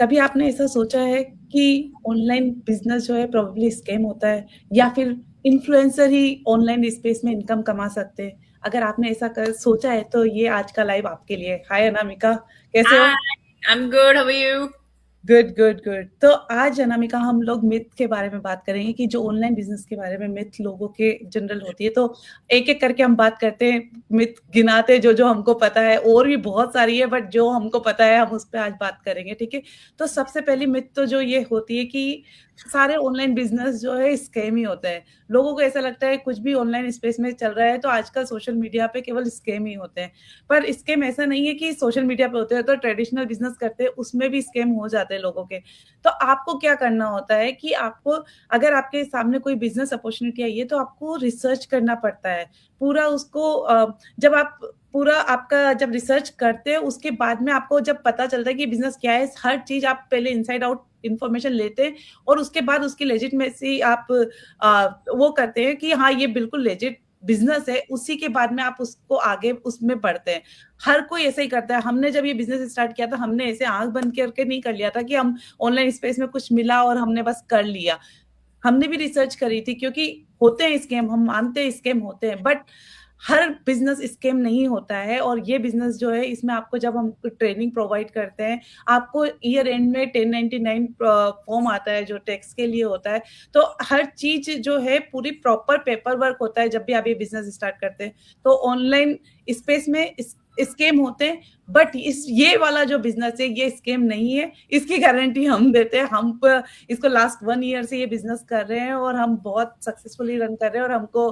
कभी आपने ऐसा सोचा है कि ऑनलाइन बिज़नेस जो है प्रोबेबली स्कैम होता है या फिर इन्फ्लुएंसर ही ऑनलाइन स्पेस में इनकम कमा सकते हैं? अगर आपने ऐसा सोचा है तो ये आज का लाइव आपके लिए है। हाय अनामिका, कैसे हो? Hi, I'm good. How are you? Good, good, good. तो आज अनामिका हम लोग मिथ के बारे में बात करेंगे कि जो ऑनलाइन बिज़नेस के बारे में मिथ लोगों के जनरल होती है, तो एक-एक करके हम बात करते हैं, मिथ गिनाते हैं जो-जो हमको पता है, और भी बहुत सारी है बट जो हमको पता है हम उस पे आज बात करेंगे, ठीक है? तो सबसे पहली मिथ तो जो ये होती है कि सारे ऑनलाइन बिज़नेस जो है स्कैम ही होते हैं। लोगों को ऐसा लगता है कुछ भी ऑनलाइन स्पेस में चल रहा है तो आजकल सोशल मीडिया पे केवल स्कैम ही होते हैं। पर स्कैम ऐसा नहीं है कि सोशल मीडिया पे होते हैं तो ट्रेडिशनल बिज़नेस करते हैं उसमें भी स्कैम हो जाते हैं लोगों के। तो आपको क्या करना होता है कि आपको अगर आपके सामने कोई बिज़नेस अपॉर्च्युनिटी आई है तो आपको रिसर्च करना पड़ता है। पूरा उसको जब आप पूरा आपका जब रिसर्च करते हैं उसके बाद में आपको जब पता चलता है कि बिज़नेस क्या है, हर चीज़ आप पहले इनसाइड आउट इन्फॉर्मेशन लेते हैं और उसके बाद उसकी लेजिटिमेसी आप वो करते हैं कि हाँ, ये बिल्कुल लेजिट बिज़नेस है, उसी के बाद में आप उसको आगे उसमें बढ़ते हैं। हर कोई ऐसा ही करता है। हमने जब ये बिज़नेस स्टार्ट किया था, हमने ऐसे आँख बंद करके नहीं कर लिया था कि हम ऑनलाइन स्पेस में कुछ मिला और हमने बस कर लिया। हमने भी रिसर्च करी थी क्योंकि होते हैं स्कैम, हम मानते हैं स्कैम होते हैं, बट हर बिज़नेस स्कैम नहीं होता है और ये बिज़नेस जो है इसमें आपको जब हम ट्रेनिंग प्रोवाइड करते हैं, आपको ईयर एंड में 1099 फॉर्म आता है जो टैक्स के लिए होता है। तो हर चीज़ जो है पूरी प्रॉपर पेपर वर्क होता है जब भी आप ये बिज़नेस स्टार्ट करते हैं। तो ऑनलाइन स्पेस में स्कैम होते हैं, बट इस ये वाला जो बिज़नेस है ये स्कैम नहीं है, इसकी गारंटी हम देते हैं। हम प इसको लास्ट 1 ईयर से ये बिज़नेस कर रहे हैं और हम बहुत सक्सेसफुली रन कर रहे हैं और हमको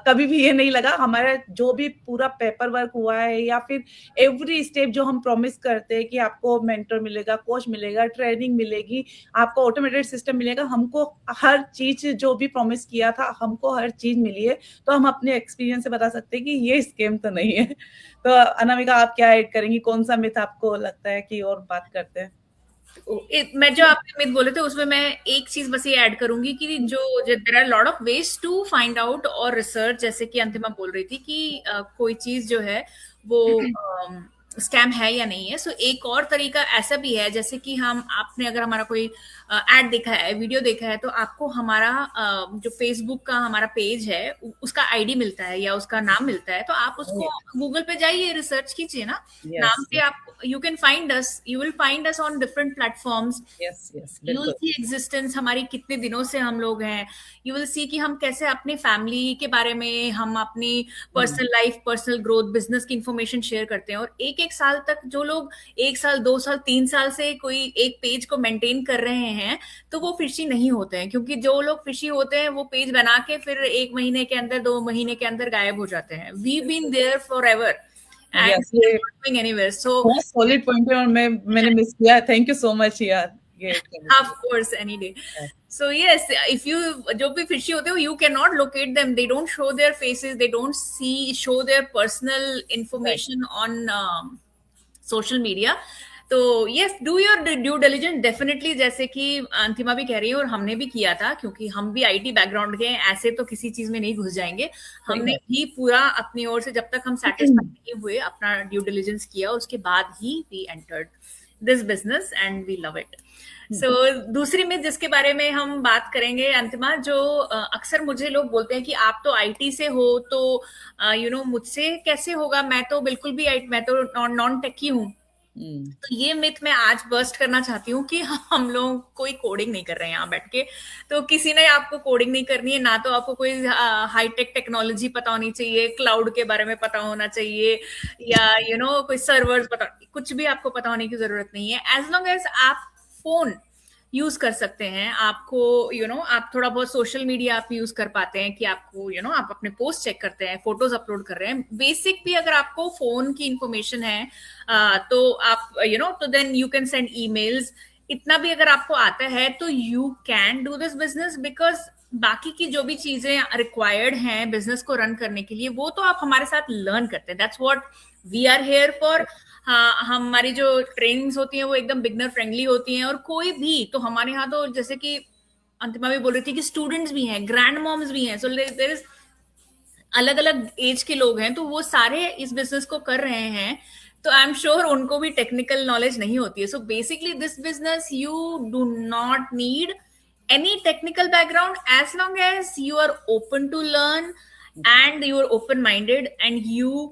कभी भी ये नहीं लगा हमारा जो भी पूरा पेपर वर्क हुआ है या फिर एवरी स्टेप जो हम प्रॉमिस करते हैं कि आपको मेंटर मिलेगा, कोच मिलेगा, ट्रेनिंग मिलेगी, आपको ऑटोमेटेड सिस्टम मिलेगा, हमको हर चीज़ जो भी प्रॉमिस किया था, हमको हर चीज़ मिली है। तो हम अपने एक्सपीरियंस से बता सकते हैं कि ये स्कैम तो नहीं है। तो अनामिका आप क्या ऐड करेंगी? कौन-सा मिथ आपको लगता है कि और बात करते हैं? मैं जो आपने मिथ बोले थे उसमें मैं एक चीज बस ये ऐड करूंगी कि जो there are lot of ways to find out और रिसर्च, जैसे कि अंतिमा बोल रही थी कि कोई चीज जो है वो स्कैम है या नहीं है। सो एक और तरीका ऐसा भी है, जैसे कि हम आपने अगर हमारा कोई एड देखा है, वीडियो देखा है, तो आपको हमारा जो फेसबुक का हमारा पेज है उसका आईडी मिलता है या उसका नाम मिलता है, तो आप उसको गूगल पे जाइए, रिसर्च कीजिए ना, यस, नाम पे आप you can find us, you will find us on different platforms. Yes, yes, you will बिल्कुल। सी एग्जिस्टेंस हमारी, कितने दिनों से हम लोग हैं। यू विल सी कि हम कैसे अपने फैमिली के बारे में, हम अपनी हुँ। Personal life, personal growth, business की इंफॉर्मेशन शेयर करते हैं। और एक एक साल तक जो लोग 1 साल, 2 साल, 3 साल से कोई एक पेज को मेंटेन कर रहे हैं, तो वो फिशी नहीं होते हैं, क्योंकि जो लोग फिशी होते हैं वो पेज बना के फिर 1 महीने के अंदर, 2 महीने के अंदर गायब हो जाते हैं। We been there forever and yes, ये गोइंग एनीवेयर। सो बहुत सॉलिड पॉइंट है और मैंने मिस किया। थैंक यू सो मच यार ये करने के ऑफ लिए। Course, any day. Yes, So yes, if you, जो भी फिशी होते हो, you cannot locate them, they don't show their faces, they don't show their personal right. information on social media. तो yes, do your due diligence definitely, जैसे कि अंतिमा भी कह रही है और हमने भी किया था, क्योंकि हम भी आईटी बैकग्राउंड के हैं, ऐसे तो किसी चीज में नहीं घुस जाएंगे। सही हमने बात। भी पूरा अपनी ओर से, जब तक हम सेटिस्फाइड नहीं हुए, अपना ड्यू डिलिजेंस किया, उसके बाद ही we entered this business and we love it. Hmm, so दूसरी में जिसके बारे में हम बात करेंगे अंतिमा, जो अक्सर मुझे लोग बोलते हैं कि आप तो आईटी से हो, तो मुझसे कैसे होगा, मैं तो बिल्कुल भी मैं तो नॉन टेकी हूँ। हुँ, तो ये मिथ मैं आज बर्स्ट करना चाहती हूँ कि हम लोग कोई कोडिंग नहीं कर रहे हैं यहाँ बैठ के। तो किसी ने आपको कोडिंग नहीं करनी है ना, तो आपको कोई हाईटेक टेक्नोलॉजी पता होनी चाहिए, क्लाउड के बारे में पता होना चाहिए, या कोई सर्वर्स पता, कुछ भी आपको पता होने की जरूरत नहीं है। एज लॉन्ग एज आप फोन यूज कर सकते हैं, आपको आप थोड़ा बहुत सोशल मीडिया आप यूज कर पाते हैं, कि आपको आप अपने पोस्ट चेक करते हैं, फोटोज अपलोड कर रहे हैं, बेसिक भी अगर आपको फोन की इंफॉर्मेशन है, तो आप तो then you can send emails. इतना भी अगर आपको आता है तो you can do this business, because बाकी की जो भी चीजें रिक्वायर्ड हैं बिजनेस को रन करने के लिए, वो तो आप हमारे साथ लर्न करते हैं। That's what we are here for. हाँ, हमारी जो ट्रेनिंग्स होती हैं वो एकदम बिगनर फ्रेंडली होती हैं, और कोई भी तो हमारे यहाँ तो, जैसे कि अंतिमा भी बोल रही थी, कि स्टूडेंट्स भी हैं, ग्रैंड मॉम्स भी हैं, सो देयर इज अलग अलग एज के लोग हैं, तो वो सारे इस बिजनेस को कर रहे हैं। तो आई एम श्योर उनको भी टेक्निकल नॉलेज नहीं होती है. So basically this business you do not need any technical background as long as you are open to learn and you are open minded and you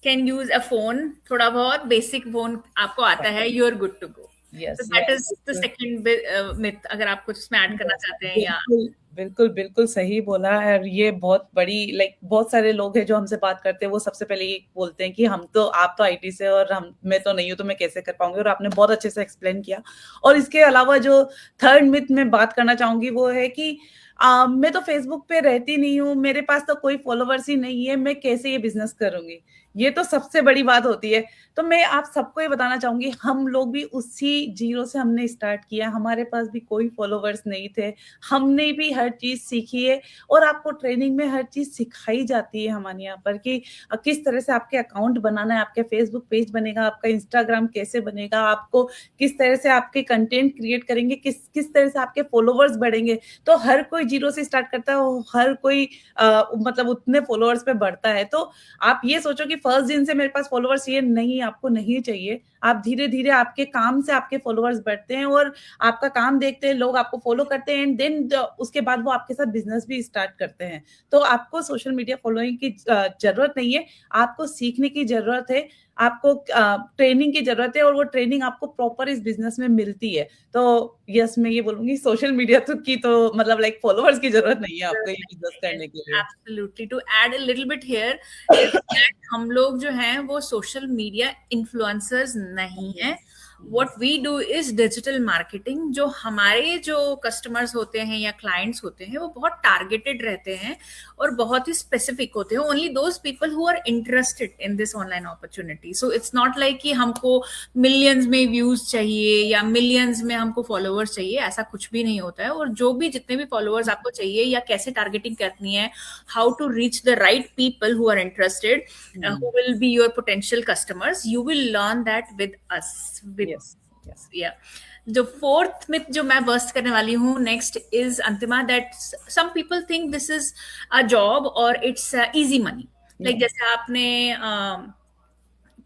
can use a phone. थोड़ा बहुत basic phone आपको आता है, you are good to go. So yes, that is the yes, second myth. अगर आप कुछ इसमें add करना चाहते हैं या बिल्कुल, बिल्कुल, बिल्कुल सही बोला है। और ये बहुत बड़ी बहुत सारे लोग हैं जो हमसे बात करते हैं, वो सबसे पहले ये बोलते हैं कि आप तो आईटी से और मैं तो नहीं हूँ, तो मैं कैसे कर पाऊँगी? और आपने बहुत अच्छे से एक्सप्लेन किया। और इसके अलावा जो थर्ड मिथ मैं बात करना चाहूँगी वो है कि मैं तो फेसबुक पे रहती नहीं हूँ, मेरे पास तो कोई फॉलोवर्स ही नहीं है, मैं कैसे ये बिज़नेस करूँगी? ये तो सबसे बड़ी बात होती है। तो मैं आप सबको ये बताना चाहूँगी, हम लोग भी उसी ज़ीरो से हमने स्टार्ट किया, हमारे पास भी कोई फॉलोवर्स नहीं थे। हमने भी हर चीज़ सीखी है और आपको ट्रेनिंग में हर चीज़ सिखाई जाती है हमारे यहाँ पर कि किस तरह से आपके अकाउंट बनाना है, आपके फेसबुक पेज बनेगा, आपका इंस्टाग्राम कैसे बनेगा, आपको किस तरह से आपके कंटेंट क्रिएट करेंगे, किस तरह से आपके फॉलोवर्स बढ़ेंगे। तो हर कोई ज़ीरो से स्टार्ट करता है और हर कोई मतलब उतने फॉलोवर्स पे बढ़ता है। तो आप ये सोचो कि फर्स्ट दिन से मेरे पास फॉलोवर्स ये नहीं, आपको नहीं चाहिए। आप धीरे-धीरे आपके काम से आपके फॉलोवर्स बढ़ते हैं और आपका काम देखते हैं, लोग आपको फॉलो करते हैं एंड देन उसके बाद वो आपके साथ बिज़नेस भी स्टार्ट करते हैं। तो आपको सोशल मीडिया फॉलोइंग की ज़रूरत नहीं है, आपको सीखने की ज़रूरत है, आपको ट्रेनिंग की ज़रूरत है और वो ट्रेनिंग आपको प्रॉपर इस बिज़नेस में मिलती है। तो यस, मैं ये बोलूँगी सोशल मीडिया तो मतलब फॉलोवर्स की ज़रूरत नहीं है आपको ये बिज़नेस करने के लिए। Absolutely. To add a little bit here is that हम लोग जो हैं वो सोशल मीडिया इन्फ्लुएंसर्स नहीं हैं. what we do is digital marketing. जो हमारे जो कस्टमर्स होते हैं या क्लाइंट्स होते हैं वो बहुत टारगेटेड रहते हैं और बहुत ही स्पेसिफिक होते हैं. Only those people who are interested in this online opportunity. So it's not like कि हमको मिलियंस में व्यूज चाहिए या मिलियंस में हमको फॉलोअर्स चाहिए, ऐसा कुछ भी नहीं होता है. और जो भी जितने भी फॉलोअर्स आपको चाहिए या कैसे टारगेटिंग करनी है, how to reach the right people who are interested, who will be your potential customers, you will learn that with us. Yes, yes. Yeah. जो फोर्थ मिथ जो मैं बर्स्ट करने वाली हूँ next is Antima, that some people think this is a job और it's easy money. Like जैसे आपने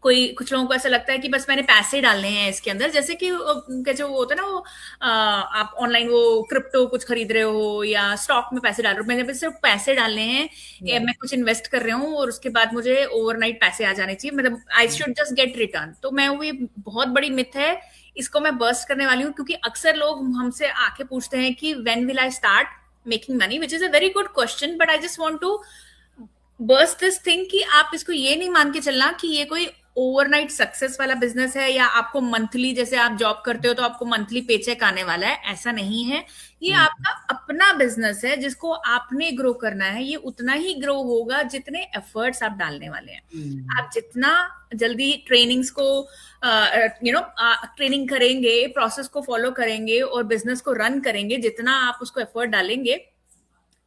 कुछ लोगों को ऐसा लगता है कि बस मैंने पैसे डालने हैं इसके अंदर, जैसे कि कैसे वो होता है ना, वो आप ऑनलाइन वो क्रिप्टो कुछ खरीद रहे हो या स्टॉक में पैसे डाल रहे हो, मैंने सिर्फ पैसे डालने हैं, मैं कुछ इन्वेस्ट कर रहा हूँ और उसके बाद मुझे ओवरनाइट पैसे आ जाने चाहिए, मतलब I should just get return. तो मैं वो ये बहुत बड़ी मिथ है, इसको मैं बर्स्ट करने वाली हूँ. क्योंकि अक्सर लोग हमसे आके पूछते हैं कि when will I start making money, which is a very good question, but I just want to burst this thing कि आप इसको ये नहीं मान के चलना कि ये कोई ओवरनाइट सक्सेस वाला बिजनेस है या आपको मंथली, जैसे आप जॉब करते हो तो आपको मंथली पेचेक आने वाला है. ऐसा नहीं है. ये आपका अपना बिजनेस है जिसको आपने ग्रो करना है. ये उतना ही ग्रो होगा जितने एफर्ट्स आप डालने वाले हैं. आप जितना जल्दी ट्रेनिंग्स को ट्रेनिंग करेंगे, प्रोसेस को फॉलो करेंगे और बिजनेस को रन करेंगे, जितना आप उसको एफर्ट डालेंगे,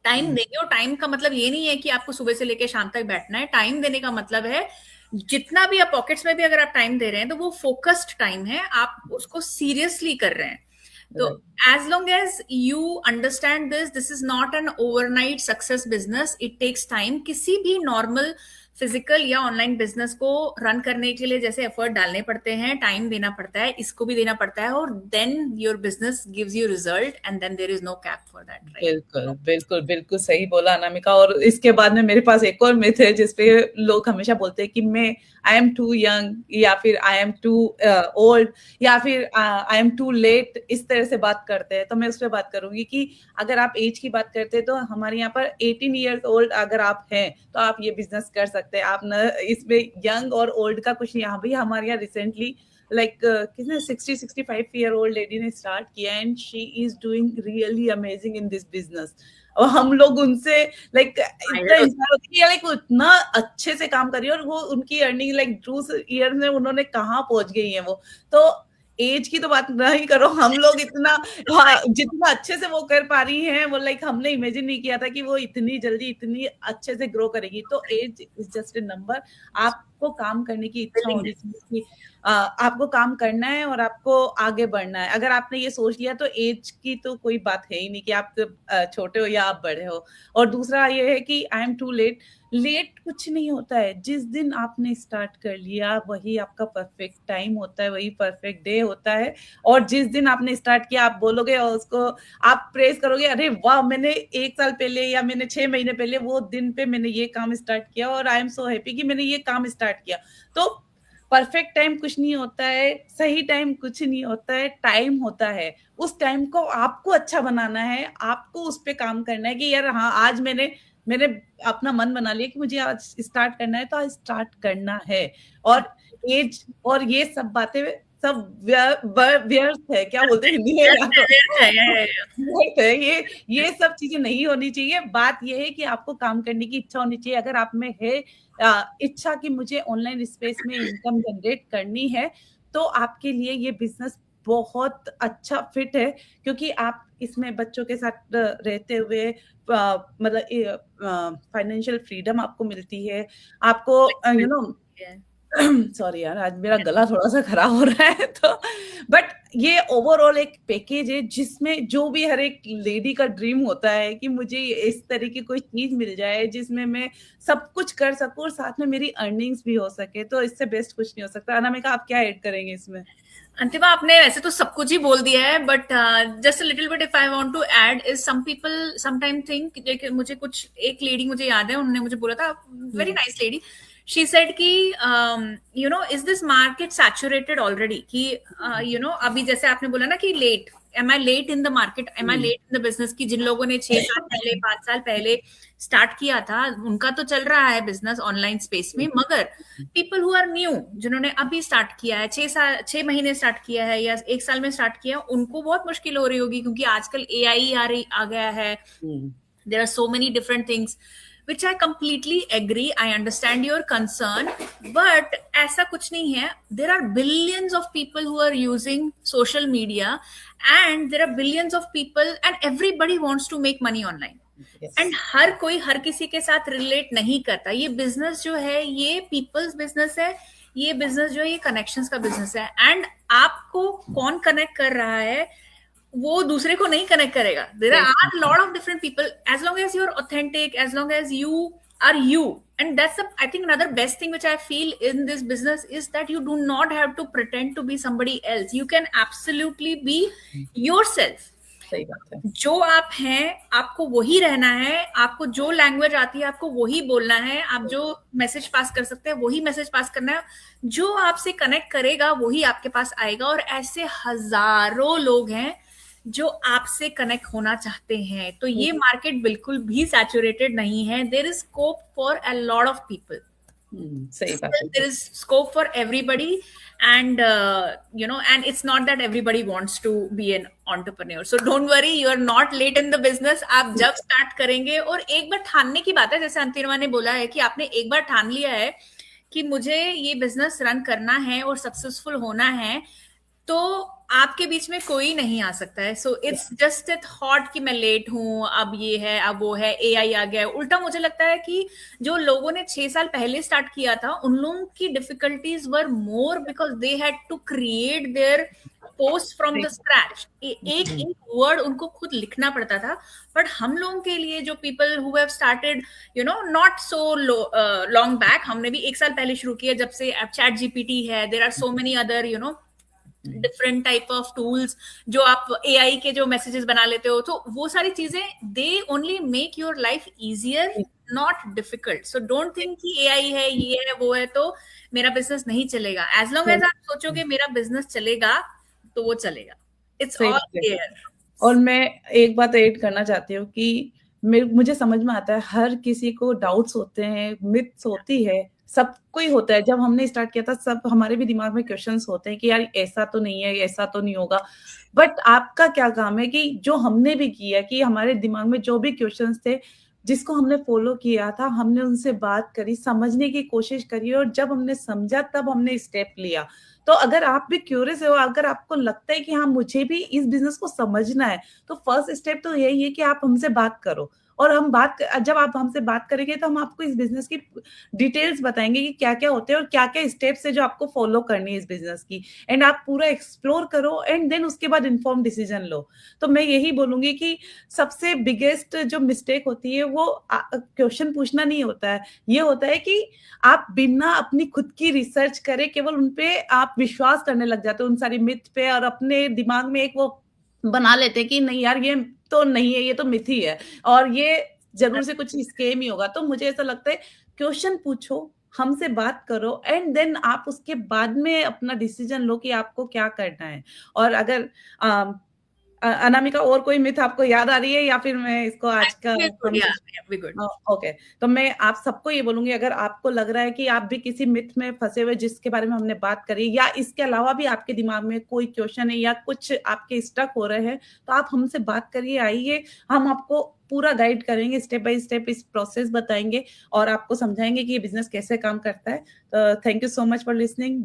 टाइम देंगे. और टाइम का मतलब ये नहीं है कि आपको सुबह से लेकर शाम तक बैठना है. टाइम देने का मतलब है जितना भी आप पॉकेट्स में भी अगर आप टाइम दे रहे हैं तो वो फोकस्ड टाइम है, आप उसको सीरियसली कर रहे हैं. तो as long as you understand this is not an overnight success business. It takes time. किसी भी नॉर्मल फिजिकल या ऑनलाइन बिजनेस को रन करने के लिए जैसे एफर्ट डालने पड़ते हैं, टाइम देना पड़ता है, इसको भी देना पड़ता है, और then your business gives you result and then there is no cap for that. बिल्कुल, बिल्कुल, बिल्कुल सही बोला अनामिका. और इसके बाद में मेरे पास एक और मिथ है जिसपे लोग हमेशा बोलते हैं कि आई एम टू यंग या फिर आई एम टू ओल्ड या फिर आई एम टू लेट, इस तरह से बात करते हैं. तो मैं उस पर बात करूंगी कि अगर आप एज की बात करते हैं तो हमारे यहाँ पर 18 ईयर्स ओल्ड अगर आप हैं तो आप ये बिजनेस कर सकते हैं. आप न इसमें यंग और ओल्ड का कुछ नहीं. यहाँ भी हमारे यहाँ रिसेंटली किसने 60-65 ईयर ओल्ड लेडी ने स्टार्ट किया and she is doing really amazing in this business. और हम लोग उनसे इतना इंस्पायर होते हैं कि उतना अच्छे से काम कर रही है और वो उनकी अर्निंग 2 ईयर में उन्होंने कहाँ पहुंच गई है वो. तो एज की तो बात नहीं करो, हम लोग इतना जितना अच्छे से वो कर पा रही हैं वो हमने इमेजिन नहीं किया था कि वो इतनी जल्दी इतनी अच्छे से ग्रो करेगी. तो age is just a number. आप आपको काम करने की इच्छा होनी विलिंगनेस। चाहिए कि आपको काम करना है और आपको आगे बढ़ना है। अगर आपने ये सोच लिया तो एज की तो कोई बात है ही नहीं कि आप छोटे हो या आप बड़े हो। और दूसरा ये है कि I am too late, late कुछ नहीं होता है। जिस दिन आपने स्टार्ट कर लिया वही आपका परफेक्ट टाइम होता है, वही परफेक्ट डे होता है। और जिस दिन आपने स्टार्ट किया आप बोलोगे और उसको आप प्रेज़ करोगे, अरे वाह! मैंने 1 साल पहले या मैंने 6 महीने पहले वो दिन पे मैंने ये काम स्टार्ट किया और आई एम सो हैप्पी कि मैंने ये काम स्टार्ट किया। तो परफेक्ट टाइम कुछ नहीं होता है, सही टाइम कुछ नहीं होता है, टाइम होता है। उस टाइम को आपको अच्छा बनाना है, आपको उस पे काम करना है कि यार हाँ, आज मैंने मैंने अपना मन बना लिया कि मुझे आज स्टार्ट करना है, तो आज स्टार्ट करना है। और एज और ये सब बातें सब व्यर्थ है, क्या बोलते हैं हिंदी में या तो व्यर्थ है। व्यर्थ है, ये सब चीज़ें नहीं होनी चाहिए। बात ये है कि आपको काम करने की इच्छा होनी चाहिए। अगर आप में है इच्छा कि मुझे ऑनलाइन स्पेस में इनकम जनरेट करनी है, तो आपके लिए ये बिज़नेस बहुत अच्छा फिट है, क्योंकि आप इसमें बच्चों के साथ रहते हुए मतलब फाइनेंशियल फ्रीडम आपको मिलती है। आपको यू नो सॉरी यार, आज मेरा गला थोड़ा-सा खराब हो रहा है तो बट ये ओवरऑल एक पैकेज है जिसमें जो भी हर एक लेडी का ड्रीम होता है कि मुझे इस तरह की कोई चीज़ मिल जाए जिसमें मैं सब कुछ कर सकूँ और साथ में मेरी अर्निंग्स भी हो सके, तो इससे बेस्ट कुछ नहीं हो सकता। अनामिका, आप क्या ऐड करेंगे इसमें? अंतिमा, आपने वैसे तो सब कुछ ही बोल दिया है, but just a little bit if I want to add is some people sometime think, मुझे कुछ एक लेडी मुझे याद है, उन्होंने मुझे बोला था, very nice lady, she said कि you know is this market saturated already, कि यू नो अभी जैसे आपने बोला ना कि late, am I late in the market, am I late in the business, की जिन लोगों ने 6 साल पहले 5 साल पहले स्टार्ट किया था उनका तो चल रहा है बिजनेस ऑनलाइन स्पेस में, मगर पीपल हु आर न्यू, जिन्होंने अभी स्टार्ट किया है, 6 महीने स्टार्ट किया है या 1 साल में स्टार्ट किया, उनको बहुत मुश्किल हो रही होगी, क्योंकि आजकल एआई आ गया है, there are so many different things which I completely agree, I understand your concern, but ऐसा कुछ नहीं है, there are billions of people who are using social media and there are billions of people and everybody wants to make money online. And हर कोई हर किसी के साथ रिलेट नहीं करता। ये बिजनेस जो है ये पीपल्स बिजनेस है, ये बिजनेस जो है ये कनेक्शंस का बिजनेस है, एंड आपको कौन कनेक्ट कर रहा है वो दूसरे को नहीं कनेक्ट करेगा। There are lot of different people, as long as you are authentic, as long as you are you, and that's I think another best thing which I feel in this business is that you do not have to pretend to be somebody else, you can absolutely be yourself। सही बात है। जो आप हैं आपको वही रहना है, आपको जो लैंग्वेज आती है आपको वही बोलना है, आप जो मैसेज पास कर सकते हैं वही मैसेज पास करना है, जो आपसे कनेक्ट करेगा वही आपके पास आएगा। और ऐसे हजारों लोग हैं जो आपसे कनेक्ट होना चाहते हैं, तो ये मार्केट बिल्कुल भी सैचुरेटेड नहीं है, there is scope for a lot of people, सही बात है। there is scope for everybody, and you know, and it's not that everybody wants to be an entrepreneur, so don't worry, you are not late in the business। आप जब start करेंगे, और एक बार ठानने की बात है, जैसे अंतिमा ने बोला है कि आपने एक बार ठान लिया है कि मुझे ये बिजनेस रन करना है और सक्सेसफुल होना है, तो आपके बीच में कोई नहीं आ सकता है। So it's just a thought कि मैं लेट हूं, अब ये है, अब वो है, एआई आ गया है। उल्टा मुझे लगता है कि जो लोगों ने 6 साल पहले स्टार्ट किया था उन लोगों की difficulties were more because they had to create their post from the scratch, एक एक वर्ड उनको खुद लिखना पड़ता था। बट हम लोगों के लिए जो people who have started you know not so long back, हमने भी 1 साल पहले शुरू किया, जब से चैट जीपीटी है, there are so many other you know different type of tools, जो आप एआई के जो मैसेजेस बना लेते हो, तो वो सारी चीजें they only make your life easier, not difficult. So don't think कि एआई है, ये है, वो है, तो मेरा बिजनेस नहीं चलेगा। एज लॉन्ग एज आप सोचोगे मेरा बिजनेस चलेगा तो वो चलेगा, इट्स ऑल देयर। और मैं एक बात ऐड करना चाहती हूँ कि मुझे समझ में आता है हर किसी को डाउट्स होते हैं, मिथ्स होती है, सबको ही होता है। जब हमने स्टार्ट किया था सब हमारे भी दिमाग में क्वेश्चंस होते हैं कि यार ऐसा तो नहीं है, ऐसा तो नहीं होगा। बट आपका क्या काम है कि जो हमने भी किया कि हमारे दिमाग में जो भी क्वेश्चंस थे, जिसको हमने फॉलो किया था, हमने उनसे बात करी, समझने की कोशिश करी, और जब हमने समझा तब हमने स्टेप लिया। तो अगर आप भी क्यूरियस हो, अगर आपको लगता है कि हाँ मुझे भी इस बिजनेस को समझना है, तो फर्स्ट स्टेप तो यही है कि आप हमसे बात करो। और जब आप हमसे बात करेंगे तो हम आपको इस बिज़नेस की डिटेल्स बताएँगे कि क्या-क्या होते हैं और क्या-क्या स्टेप्स है जो आपको फॉलो करनी है इस बिज़नेस की। एंड आप पूरा एक्सप्लोर करो एंड देन उसके बाद इन्फॉर्म्ड डिसीज़न लो। तो मैं यही बोलूँगी कि सबसे बिगेस्ट जो मिस्टेक होती है वो क्वेश्चन पूछना नहीं होता है। ये होता है कि आप बिना अपनी खुद की रिसर्च करे केवल उन पे आप विश्वास करने लग जाते हो उन सारी मिथ पे और अपने दिमाग में एक वो बना लेते हैं कि नहीं यार ये तो नहीं है, ये तो मिथ ही है और ये ज़रूर से कुछ स्कैम ही होगा। तो मुझे ऐसा लगता है क्वेश्चन पूछो, हमसे बात करो एंड देन आप उसके बाद में अपना डिसीज़न लो कि आपको क्या करना है। और अगर अ अनामिका और कोई मिथ आपको याद आ रही है या फिर मैं इसको आज का वी गुड, या कन्वर्सेशन वी गुड। ओके। तो मैं आप सबको ये बोलूँगी अगर आपको लग रहा है कि आप भी किसी मिथ में फँसे हुए जिसके बारे में हमने बात करी या इसके अलावा भी आपके दिमाग में कोई क्वेश्चन है या कुछ आपके स्टक हो रहे हैं, तो आप हमसे बात करिए, आइए, हम आपको पूरा गाइड करेंगे, स्टेप बाय स्टेप इस प्रोसेस बताएँगे और आपको समझाएँगे कि ये बिज़नेस कैसे काम करता है। Thank you so much for listening.